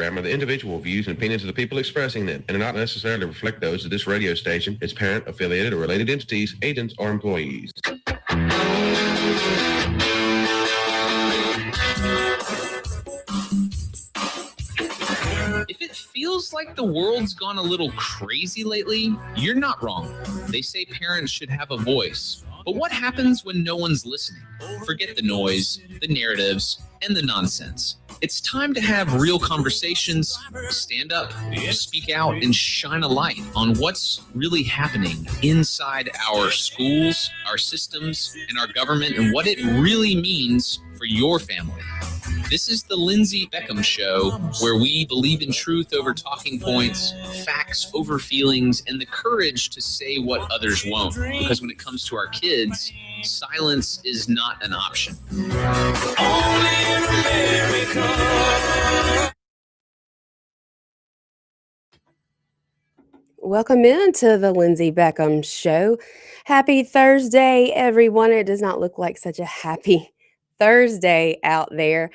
Are the individual views and opinions of the people expressing them and do not necessarily reflect those of this radio station, its parent, affiliated, or related entities, agents, or employees. If it feels like the world's gone a little crazy lately, you're not wrong. They say parents should have a voice. But what happens when no one's listening? Forget the noise, the narratives, and the nonsense. It's time to have real conversations, stand up, speak out, and shine a light on what's really happening inside our schools, our systems, and our government, and what it really means for your family. This is the Lindsey Beckham Show, where we believe in truth over talking points, facts over feelings, and the courage to say what others won't. Because when it comes to our kids, silence is not an option. Only in America. Welcome into the Lindsey Beckham Show. Happy Thursday, everyone. It does not look like such a happy Thursday out there.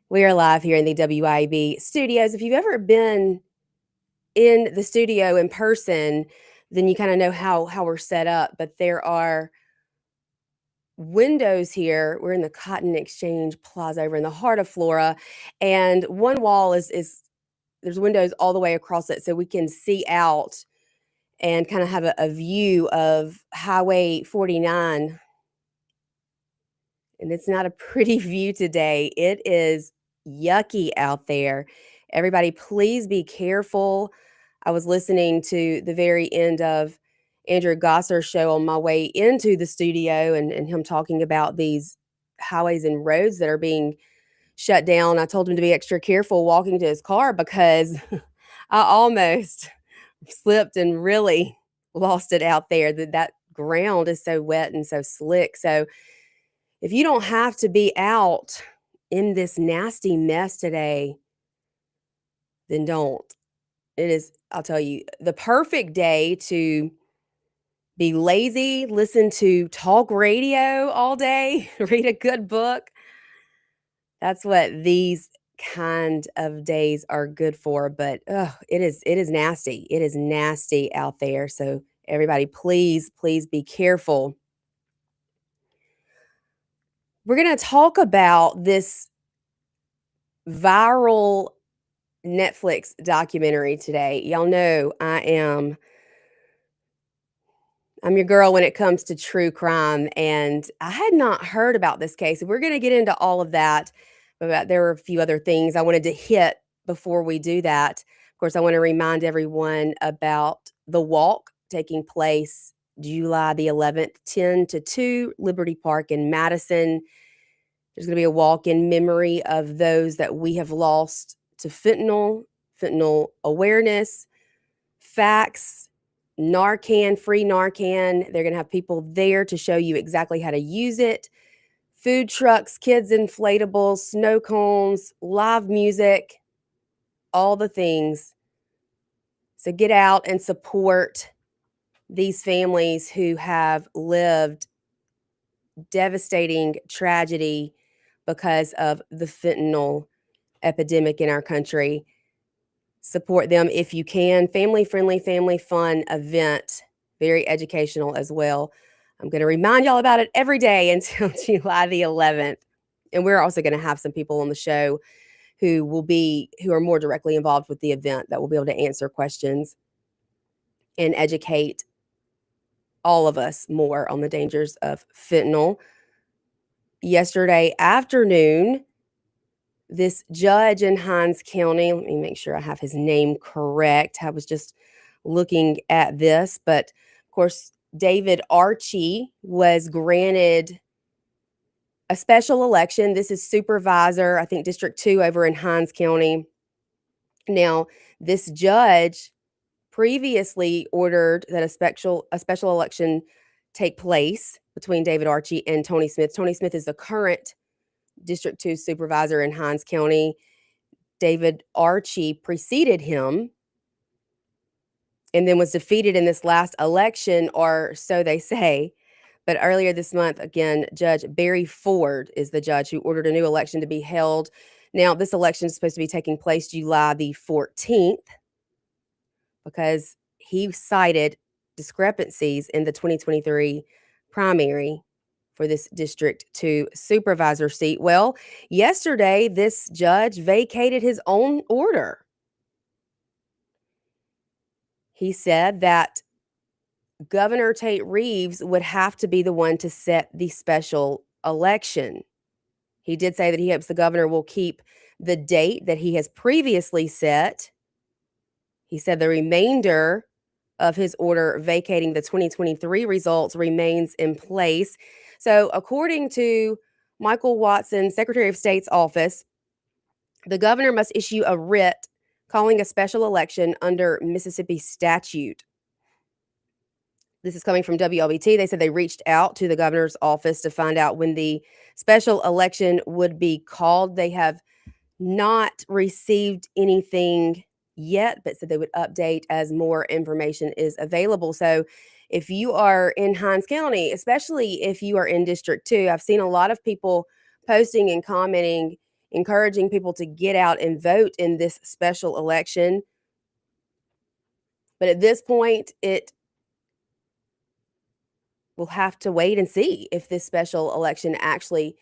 We are live here in the WYAB studios. If you've ever been in the studio in person, then you kind of know how we're set up. But there are windows here. We're in the Cotton Exchange Plaza over in the heart of Flora. And one wall is there's windows all the way across it, so we can see out and kind of have a view of Highway 49. And it's not a pretty view today. It is yucky out there. Everybody, please be careful. I was listening to the very end of Andrew Gosser's show on my way into the studio and him talking about these highways and roads that are being shut down. I told him to be extra careful walking to his car because I almost slipped and really lost it out there. That ground is so wet and so slick. So if you don't have to be out in this nasty mess today, then don't. It is, I'll tell you, the perfect day to be lazy, listen to talk radio all day, read a good book. That's what these kind of days are good for. But it is nasty. It is nasty out there. So everybody, please be careful. We're going to talk about this viral Netflix documentary today. Y'all know I'm your girl when it comes to true crime, and I had not heard about this case. We're going to get into all of that, but there were a few other things I wanted to hit before we do that. Of course, I want to remind everyone about the walk taking place July the 11th, 10 to 2, Liberty Park in Madison. There's going to be a walk in memory of those that we have lost to fentanyl awareness, facts, Narcan, free Narcan. They're going to have people there to show you exactly how to use it. Food trucks, kids inflatables, snow cones, live music, all the things. So get out and support these families who have lived devastating tragedy because of the fentanyl epidemic in our country. Support them if you can. Family-friendly, family-fun event. Very educational as well. I'm going to remind y'all about it every day until July the 11th. And we're also going to have some people on the show who are more directly involved with the event that will be able to answer questions and educate all of us more on the dangers of fentanyl. Yesterday afternoon, this judge in Hinds County, let me make sure I have his name correct. I was just looking at this, but of course, David Archie was granted a special election. This is supervisor, I think District 2 over in Hinds County. Now, this judge previously ordered that a special election take place between David Archie and Tony Smith. Tony Smith is the current District 2 supervisor in Hinds County. David Archie preceded him and then was defeated in this last election, or so they say. But earlier this month, again, Judge Barry Ford is the judge who ordered a new election to be held Now, this election is supposed to be taking place July the 14th because he cited discrepancies in the 2023 primary for this District 2 supervisor seat. Well, yesterday, this judge vacated his own order. He said that Governor Tate Reeves would have to be the one to set the special election. He did say that he hopes the governor will keep the date that he has previously set. He said the remainder of his order vacating the 2023 results remains in place. So, according to Michael Watson, Secretary of State's office, the governor must issue a writ calling a special election under Mississippi statute. This is coming from WLBT. They said they reached out to the governor's office to find out when the special election would be called. They have not received anything yet, but said they would update as more information is available. So if you are in Hinds County, especially if you are in District 2, I've seen a lot of people posting and commenting, encouraging people to get out and vote in this special election. But at this point, it we'll have to wait and see if this special election actually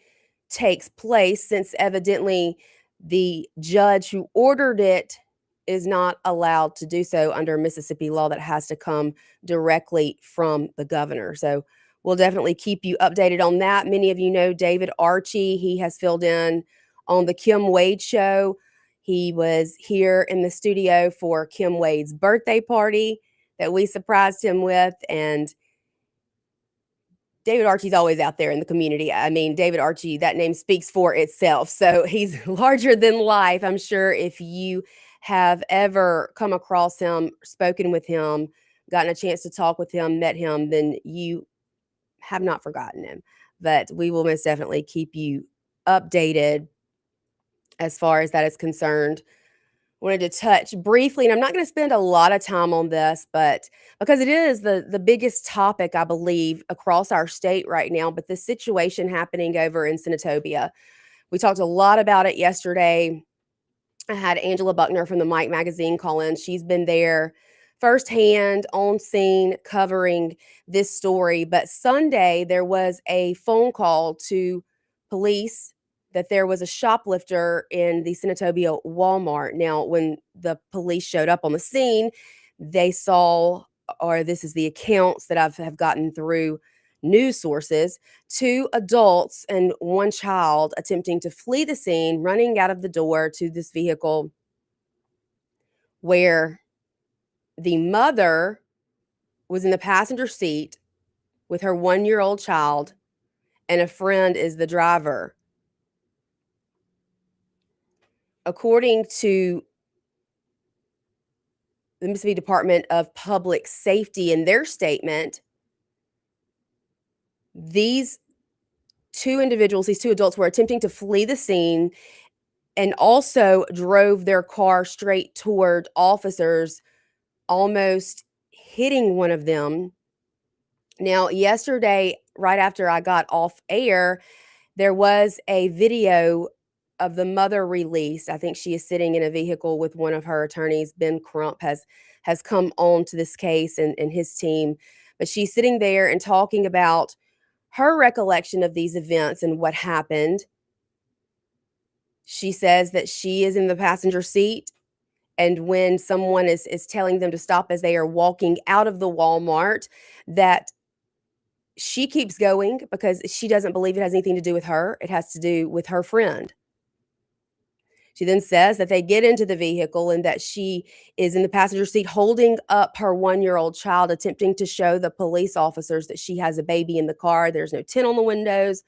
takes place, since evidently the judge who ordered it is not allowed to do so under Mississippi law. That has to come directly from the governor. So we'll definitely keep you updated on that. Many of you know David Archie. He has filled in on the Kim Wade show. He was here in the studio for Kim Wade's birthday party that we surprised him with, and David Archie's always out there in the community. I mean, David Archie, that name speaks for itself. So he's larger than life. I'm sure if you have ever come across him, spoken with him, gotten a chance to talk with him, met him, then you have not forgotten him. But we will most definitely keep you updated as far as that is concerned. Wanted to touch briefly, and I'm not going to spend a lot of time on this, but because it is the biggest topic, I believe, across our state right now, but the situation happening over in Senatobia. We talked a lot about it yesterday. I had Angela Buckner from the Mike magazine call in. She's been there firsthand, on scene, covering this story. But Sunday, there was a phone call to police that there was a shoplifter in the Senatobia Walmart. Now, when the police showed up on the scene, they saw, or this is the accounts that have gotten through news sources, 2 adults and 1 child attempting to flee the scene, running out of the door to this vehicle where the mother was in the passenger seat with her 1-year-old child, and a friend is the driver. According to the Mississippi Department of Public Safety in their statement, these 2 individuals, these 2 adults, were attempting to flee the scene and also drove their car straight toward officers, almost hitting one of them. Now, yesterday, right after I got off air, there was a video of the mother released. I think she is sitting in a vehicle with one of her attorneys. Ben Crump has come on to this case and his team. But she's sitting there and talking about her recollection of these events and what happened. She says that she is in the passenger seat, and when someone is telling them to stop as they are walking out of the Walmart, that she keeps going because she doesn't believe it has anything to do with her. It has to do with her friend. She then says that they get into the vehicle and that she is in the passenger seat holding up her 1-year-old child, attempting to show the police officers that she has a baby in the car. There's no tint on the windows.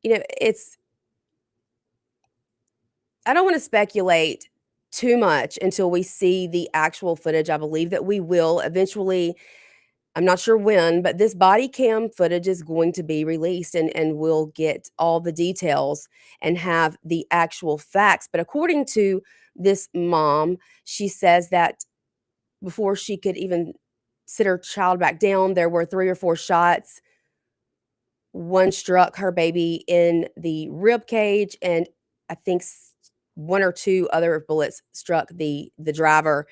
You know, I don't want to speculate too much until we see the actual footage. I believe that we will eventually. I'm not sure when, but this body cam footage is going to be released, and we'll get all the details and have the actual facts. But according to this mom, she says that before she could even sit her child back down, there were 3 or 4 shots One struck her baby in the rib cage, and I think one or two other bullets struck the driver.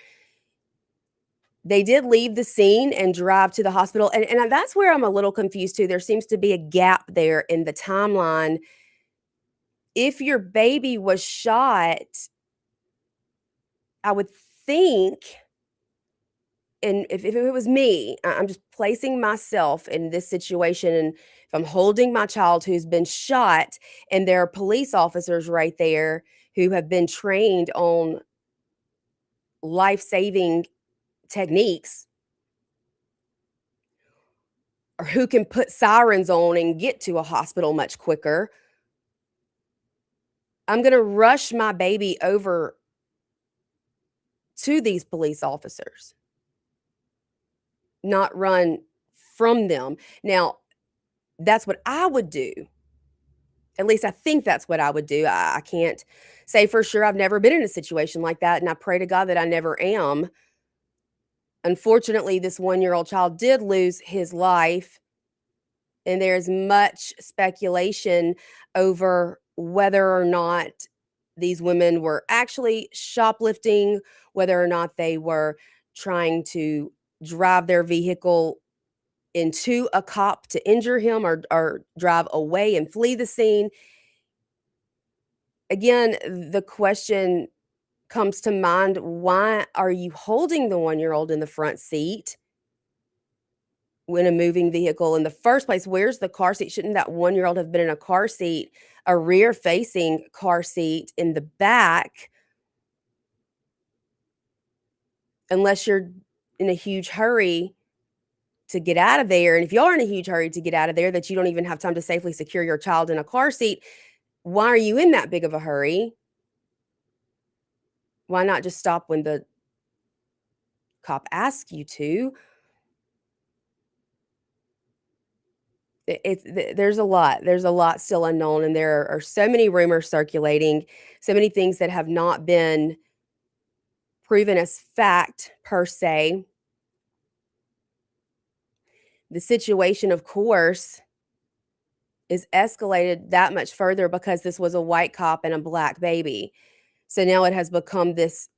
They did leave the scene and drive to the hospital, and that's where I'm a little confused too. There seems to be a gap there in the timeline. If your baby was shot, I would think, and if it was me, I'm just placing myself in this situation, and if I'm holding my child who's been shot and there are police officers right there who have been trained on life-saving techniques, or who can put sirens on and get to a hospital much quicker, I'm going to rush my baby over to these police officers, not run from them. Now, that's what I would do. At least I think that's what I would do. I can't say for sure. I've never been in a situation like that, and I pray to God that I never am. Unfortunately, this 1-year-old child did lose his life, and there's much speculation over whether or not these women were actually shoplifting, whether or not they were trying to drive their vehicle into a cop to injure him, or drive away and flee the scene. Again, the question comes to mind, why are you holding the 1-year-old in the front seat when a moving vehicle in the first place? Where's the car seat? Shouldn't that 1-year-old have been in a car seat, a rear-facing car seat in the back? Unless you're in a huge hurry to get out of there. And if you are in a huge hurry to get out of there, that you don't even have time to safely secure your child in a car seat, why are you in that big of a hurry? Why not just stop when the cop asks you to? There's a lot still unknown, and there are so many rumors circulating, so many things that have not been proven as fact per se. The situation, of course, is escalated that much further because this was a white cop and a black baby. So now it has become this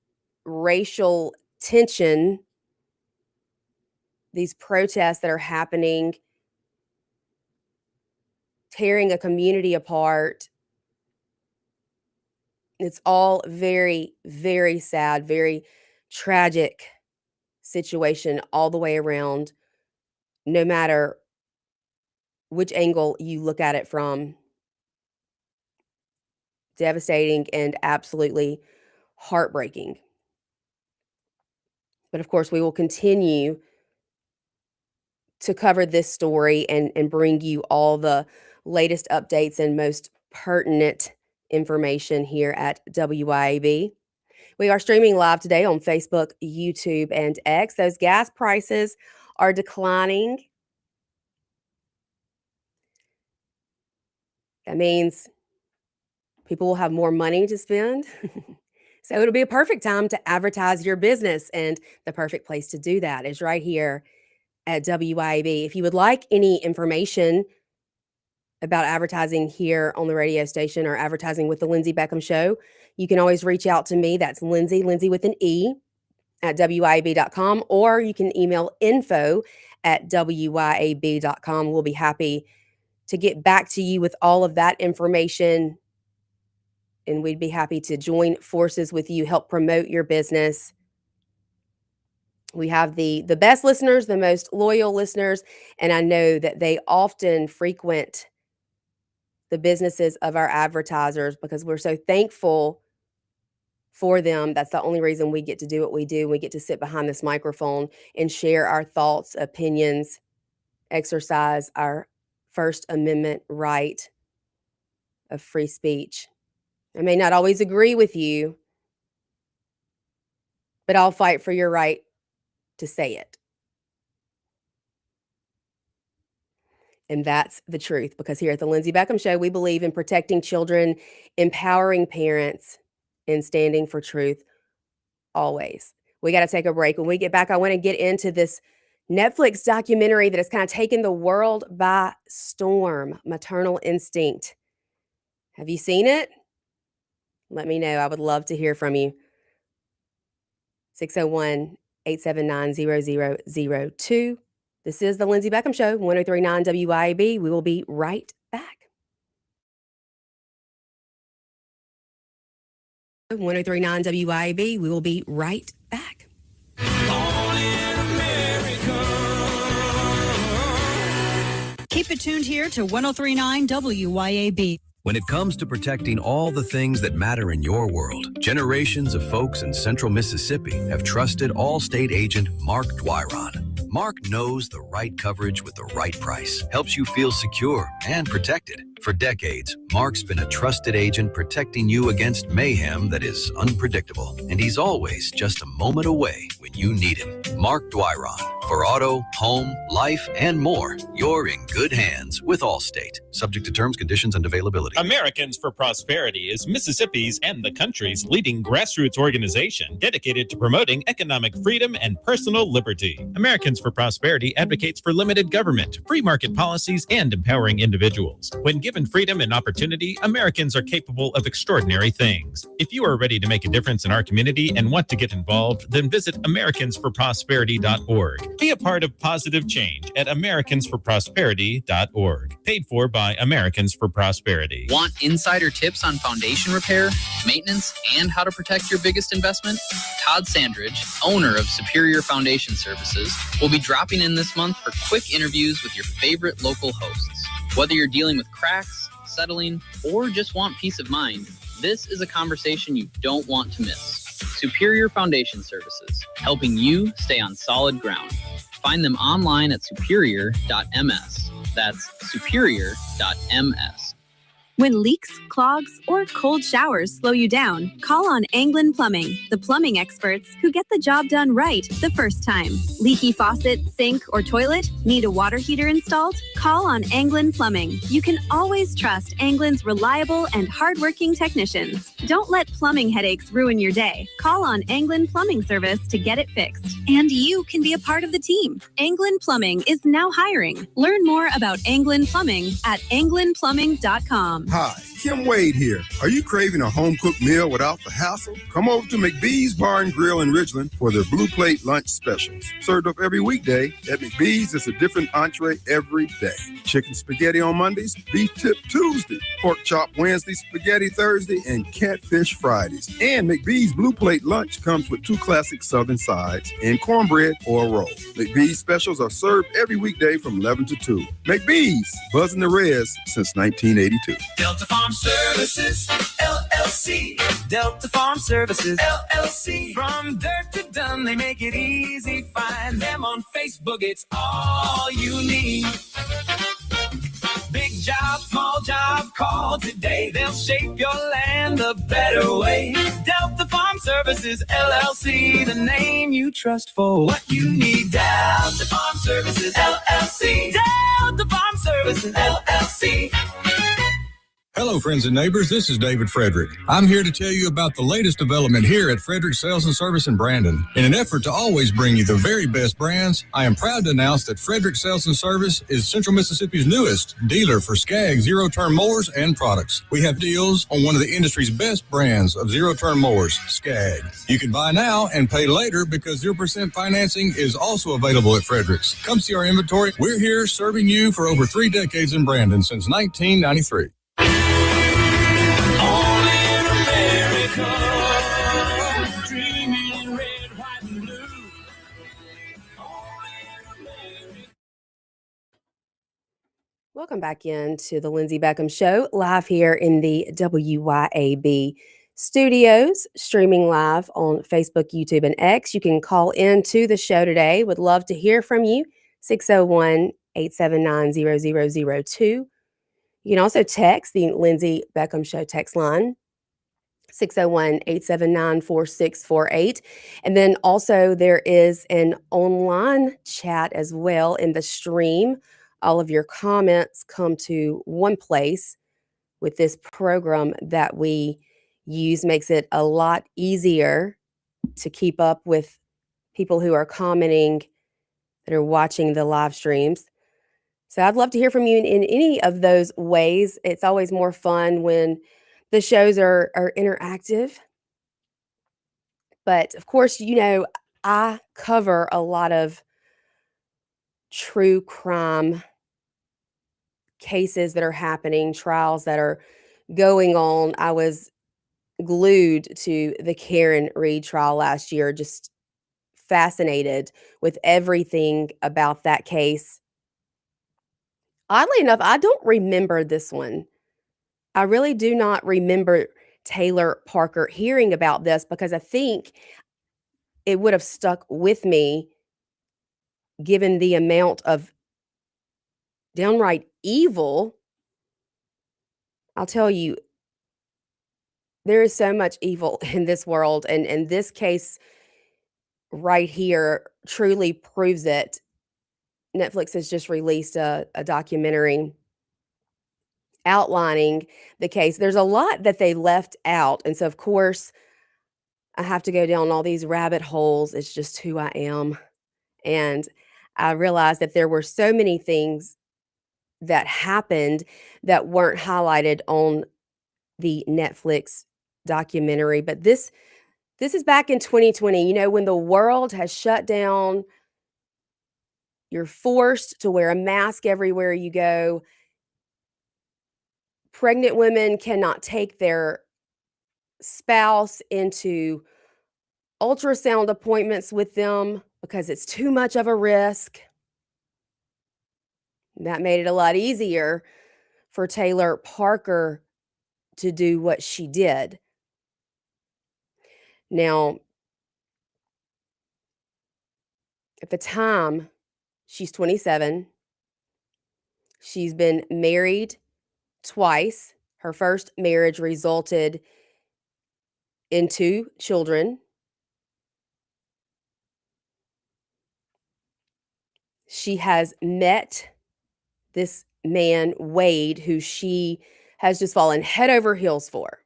racial tension, these protests that are happening, tearing a community apart. It's all very, very sad, very tragic situation all the way around, no matter which angle you look at it from. Devastating and absolutely heartbreaking. But of course, we will continue to cover this story and bring you all the latest updates and most pertinent information here at WYAB. We are streaming live today on Facebook, YouTube, and X. Those gas prices are declining. That means people will have more money to spend. So it'll be a perfect time to advertise your business, and the perfect place to do that is right here at WYAB. If you would like any information about advertising here on the radio station or advertising with the Lindsey Beckham Show, you can always reach out to me. That's Lindsey with an E, at WYAB.com, or you can email info@WYAB.com. We'll be happy to get back to you with all of that information, and we'd be happy to join forces with you, help promote your business. We have the best listeners, the most loyal listeners, and I know that they often frequent the businesses of our advertisers because we're so thankful for them. That's the only reason we get to do what we do. We get to sit behind this microphone and share our thoughts, opinions, exercise our First Amendment right of free speech. I may not always agree with you, but I'll fight for your right to say it. And that's the truth, because here at the Lindsey Beckham Show, we believe in protecting children, empowering parents, and standing for truth always. We got to take a break. When we get back, I want to get into this Netflix documentary that has kind of taken the world by storm, Maternal Instinct. Have you seen it? Let me know. I would love to hear from you. 601-879-0002. This is the Lindsey Beckham Show, 1039 WYAB. We will be right back. 1039 WYAB. We will be right back. Keep it tuned here to 1039 WYAB. When it comes to protecting all the things that matter in your world, generations of folks in central Mississippi have trusted Allstate agent Mark Dwyron. Mark knows the right coverage with the right price, helps you feel secure and protected. For decades, Mark's been a trusted agent protecting you against mayhem that is unpredictable. And he's always just a moment away when you need him. Mark Dwyron. For auto, home, life, and more, you're in good hands with Allstate. Subject to terms, conditions, and availability. Americans for Prosperity is Mississippi's and the country's leading grassroots organization dedicated to promoting economic freedom and personal liberty. Americans for Prosperity advocates for limited government, free market policies, and empowering individuals. When given freedom and opportunity, Americans are capable of extraordinary things. If you are ready to make a difference in our community and want to get involved, then visit americansforprosperity.org. Be a part of positive change at americansforprosperity.org. Paid for by Americans for Prosperity. Want insider tips on foundation repair, maintenance, and how to protect your biggest investment? Todd Sandridge, owner of Superior Foundation Services, will be dropping in this month for quick interviews with your favorite local hosts. Whether you're dealing with cracks, settling, or just want peace of mind, this is a conversation you don't want to miss. Superior Foundation Services, helping you stay on solid ground. Find them online at superior.ms. That's superior.ms. When leaks, clogs, or cold showers slow you down, call on Anglin Plumbing, the plumbing experts who get the job done right the first time. Leaky faucet, sink, or toilet? Need a water heater installed? Call on Anglin Plumbing. You can always trust Anglin's reliable and hardworking technicians. Don't let plumbing headaches ruin your day. Call on Anglin Plumbing Service to get it fixed. And you can be a part of the team. Anglin Plumbing is now hiring. Learn more about Anglin Plumbing at anglinplumbing.com. Hi, Kim Wade here. Are you craving a home-cooked meal without the hassle? Come over to McBee's Bar and Grill in Ridgeland for their Blue Plate lunch specials. Served up every weekday, at McBee's it's a different entree every day. Chicken spaghetti on Mondays, beef tip Tuesday, pork chop Wednesday, spaghetti Thursday, and catfish Fridays. And McBee's Blue Plate lunch comes with 2 classic southern sides and cornbread or a roll. McBee's specials are served every weekday from 11 to 2. McBee's, buzzing the res since 1982. Delta Farm Services, LLC. Delta Farm Services, LLC. From dirt to done, they make it easy. Find them on Facebook, it's all you need. Big job, small job, call today. They'll shape your land a better way. Delta Farm Services, LLC. The name you trust for what you need. Delta Farm Services, LLC. Delta Farm Services, LLC. Hello, friends and neighbors. This is David Frederick. I'm here to tell you about the latest development here at Frederick Sales and Service in Brandon. In an effort to always bring you the very best brands, I am proud to announce that Frederick Sales and Service is Central Mississippi's newest dealer for Skag zero-turn mowers and products. We have deals on one of the industry's best brands of zero-turn mowers, Skag. You can buy now and pay later because 0% financing is also available at Frederick's. Come see our inventory. We're here serving you for over 3 decades in Brandon since 1993. Welcome back into the Lindsey Beckham Show, live here in the WYAB studios, streaming live on Facebook, YouTube, and X. You can call in to the show today. Would love to hear from you, 601-879-0002. You can also text the Lindsey Beckham Show text line, 601-879-4648. And then also there is an online chat as well in the stream. All of your comments come to one place with this program that we use. Makes it a lot easier to keep up with people who are commenting that are watching the live streams. So I'd love to hear from you in any of those ways. It's always more fun when the shows are interactive. But of course, I cover a lot of true crime cases that are happening, trials that are going on. I was glued to the Karen Reed trial last year, just fascinated with everything about that case. Oddly enough, I don't remember this one. I really do not remember Taylor Parker hearing about this because I think it would have stuck with me given the amount of downright evil. I'll tell you, there is so much evil in this world, and this case right here truly proves it. Netflix has just released a documentary outlining the case. There's a lot that they left out, and so of course I have to go down all these rabbit holes. It's just who I am. And I realized that there were so many things that happened that weren't highlighted on the Netflix documentary. But this is back in 2020, when the world has shut down. You're forced to wear a mask everywhere you go. Pregnant women cannot take their spouse into ultrasound appointments with them because it's too much of a risk. That made it a lot easier for Taylor Parker to do what she did. Now, at the time, she's 27. She's been married twice. Her first marriage resulted in 2 children. She has met this man, Wade, who she has just fallen head over heels for.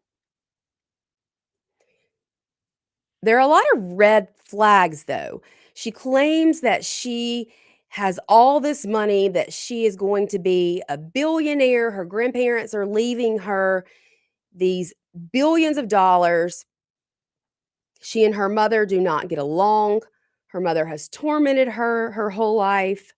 There are a lot of red flags, though. She claims that she has all this money, that she is going to be a billionaire. Her grandparents are leaving her these billions of dollars. She and her mother do not get along. Her mother has tormented her whole life.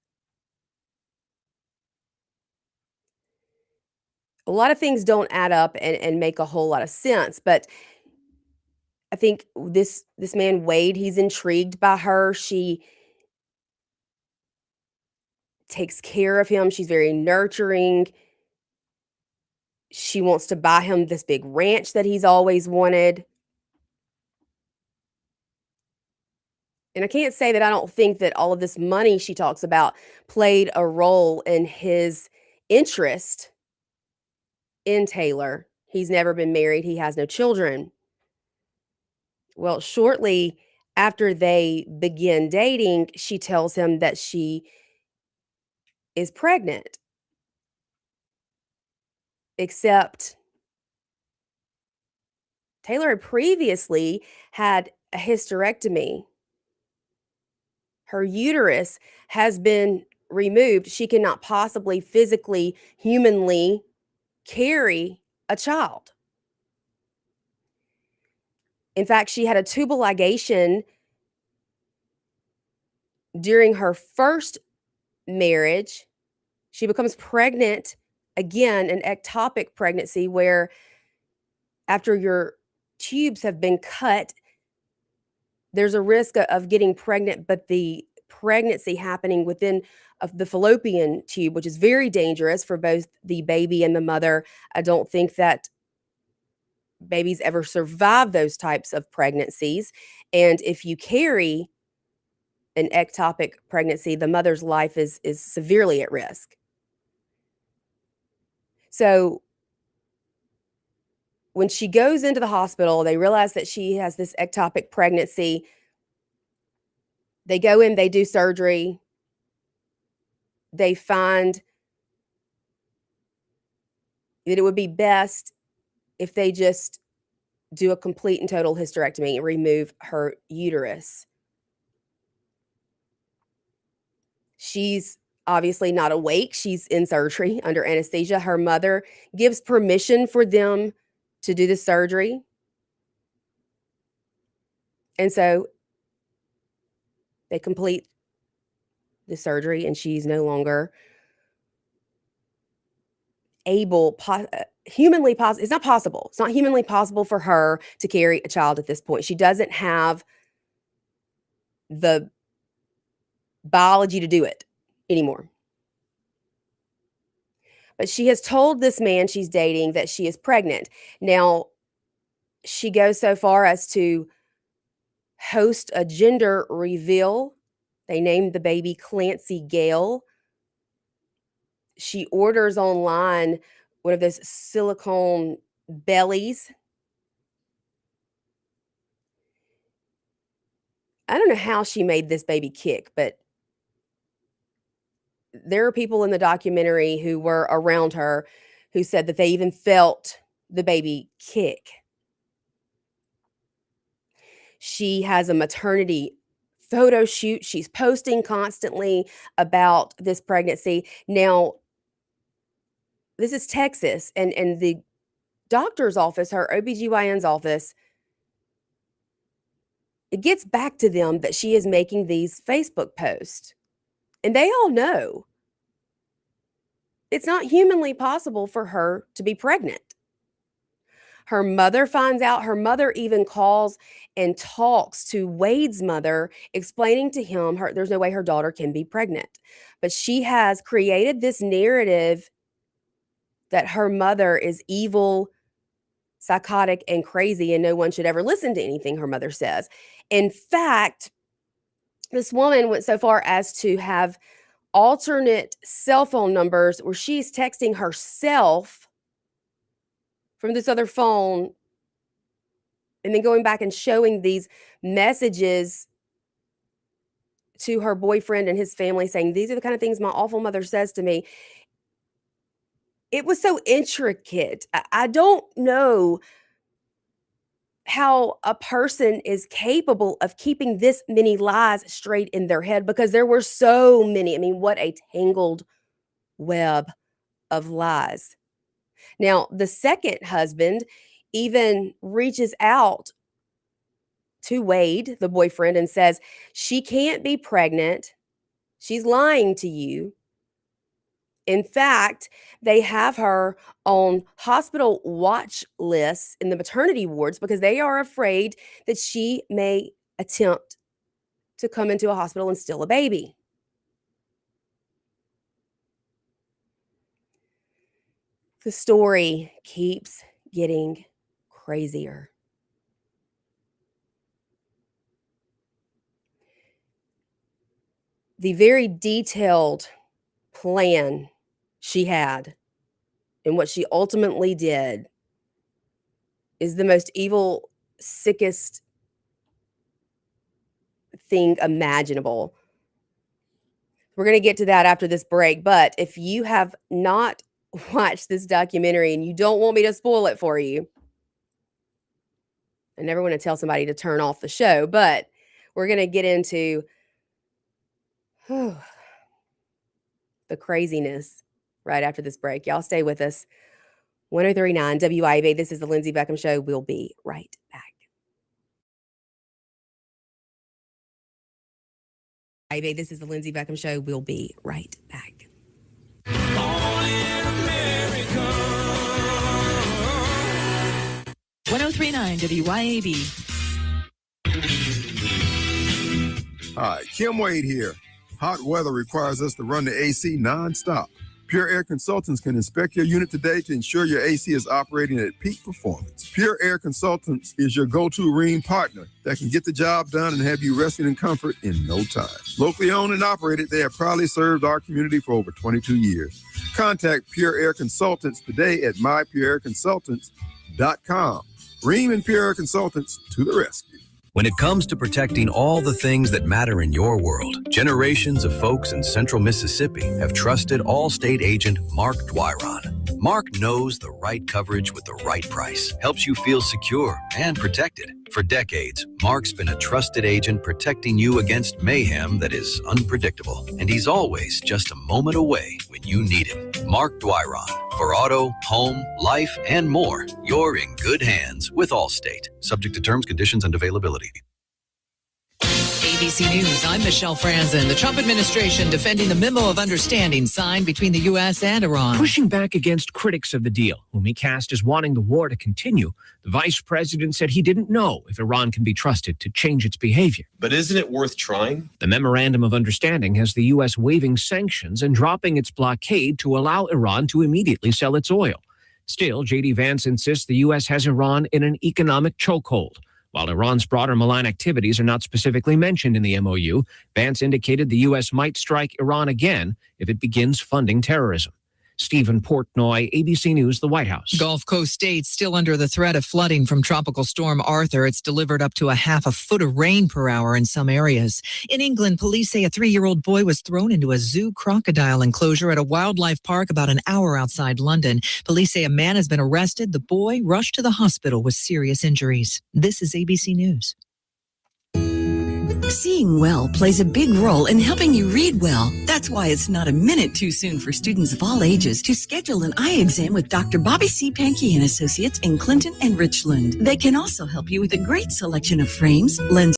A lot of things don't add up and make a whole lot of sense, but I think this man, Wade, he's intrigued by her. She takes care of him. She's very nurturing. She wants to buy him this big ranch that he's always wanted. And I can't say that I don't think that all of this money she talks about played a role in his interest in Taylor. He's never been married. He has no children. Well, shortly after they begin dating, she tells him that she is pregnant. Except Taylor had previously had a hysterectomy. Her uterus has been removed. She cannot possibly physically, humanly carry a child. In fact, she had a tubal ligation during her first marriage. She becomes pregnant again, an ectopic pregnancy where after your tubes have been cut, there's a risk of getting pregnant, but the pregnancy happening within of the fallopian tube, which is very dangerous for both the baby and the mother. I don't think that babies ever survive those types of pregnancies. And if you carry an ectopic pregnancy, the mother's life is severely at risk. So when she goes into the hospital, they realize that she has this ectopic pregnancy. They go in, they do surgery. They find that it would be best if they just do a complete and total hysterectomy and remove her uterus. She's obviously not awake. She's in surgery under anesthesia. Her mother gives permission for them to do the surgery. And so they complete the surgery, and she's no longer able, humanly possible. It's not possible. It's not humanly possible for her to carry a child at this point. She doesn't have the biology to do it anymore. But she has told this man she's dating that she is pregnant. Now, she goes so far as to host a gender reveal. They named the baby Clancy Gale. She orders online one of those silicone bellies. I don't know how she made this baby kick, but there are people in the documentary who were around her who said that they even felt the baby kick. She has a maternity photo shoot. She's posting constantly about this pregnancy. Now, this is Texas, and the doctor's office, her OBGYN's office, it gets back to them that she is making these Facebook posts. And they all know it's not humanly possible for her to be pregnant. Her mother finds out. Her mother even calls and talks to Wade's mother, explaining to him there's no way her daughter can be pregnant. But she has created this narrative that her mother is evil, psychotic, and crazy, and no one should ever listen to anything her mother says. In fact, this woman went so far as to have alternate cell phone numbers where she's texting herself from this other phone and then going back and showing these messages to her boyfriend and his family saying, these are the kind of things my awful mother says to me. It was so intricate. I don't know how a person is capable of keeping this many lies straight in their head, because there were so many. I mean, what a tangled web of lies. Now, the second husband even reaches out to Wade, the boyfriend, and says, she can't be pregnant. She's lying to you. In fact, they have her on hospital watch lists in the maternity wards because they are afraid that she may attempt to come into a hospital and steal a baby. The story keeps getting crazier. The very detailed plan she had and what she ultimately did is the most evil, sickest thing imaginable. We're going to get to that after this break, but if you have not watched this documentary and you don't want me to spoil it for you, I never want to tell somebody to turn off the show, but we're going to get into the craziness right after this break. Y'all stay with us. 103.9 WYAB. This is the Lindsey Beckham Show. We'll be right back. This is the Lindsey Beckham Show. We'll be right back. Born in America. 103.9 WYAB. Hi, Kim Wade here. Hot weather requires us to run the AC nonstop. Pure Air Consultants can inspect your unit today to ensure your AC is operating at peak performance. Pure Air Consultants is your go-to Rheem partner that can get the job done and have you resting in comfort in no time. Locally owned and operated, they have proudly served our community for over 22 years. Contact Pure Air Consultants today at mypureairconsultants.com. Rheem and Pure Air Consultants to the rescue. When it comes to protecting all the things that matter in your world, generations of folks in central Mississippi have trusted Allstate agent Mark Dwyron. Mark knows the right coverage with the right price helps you feel secure and protected. For decades, Mark's been a trusted agent protecting you against mayhem that is unpredictable. And he's always just a moment away when you need him. Mark Dwyron. For auto, home, life, and more, you're in good hands with Allstate. Subject to terms, conditions, and availability. ABC News, I'm Michelle Franzen. The Trump administration defending the memo of understanding signed between the U.S. and Iran. Pushing back against critics of the deal, whom he cast as wanting the war to continue, the vice president said he didn't know if Iran can be trusted to change its behavior. But isn't it worth trying? The memorandum of understanding has the U.S. waiving sanctions and dropping its blockade to allow Iran to immediately sell its oil. Still, J.D. Vance insists the U.S. has Iran in an economic chokehold. While Iran's broader malign activities are not specifically mentioned in the MOU, Vance indicated the U.S. might strike Iran again if it begins funding terrorism. Stephen Portnoy, ABC News, the White House. Gulf Coast states still under the threat of flooding from Tropical Storm Arthur. It's delivered up to a half a foot of rain per hour in some areas. In England, police say a 3-year-old boy was thrown into a zoo crocodile enclosure at a wildlife park about an hour outside London. Police say a man has been arrested. The boy rushed to the hospital with serious injuries. This is ABC News. Seeing well plays a big role in helping you read well. That's why it's not a minute too soon for students of all ages to schedule an eye exam with Dr. Bobby C. Pankey and Associates in Clinton and Richland. They can also help you with a great selection of frames, lenses,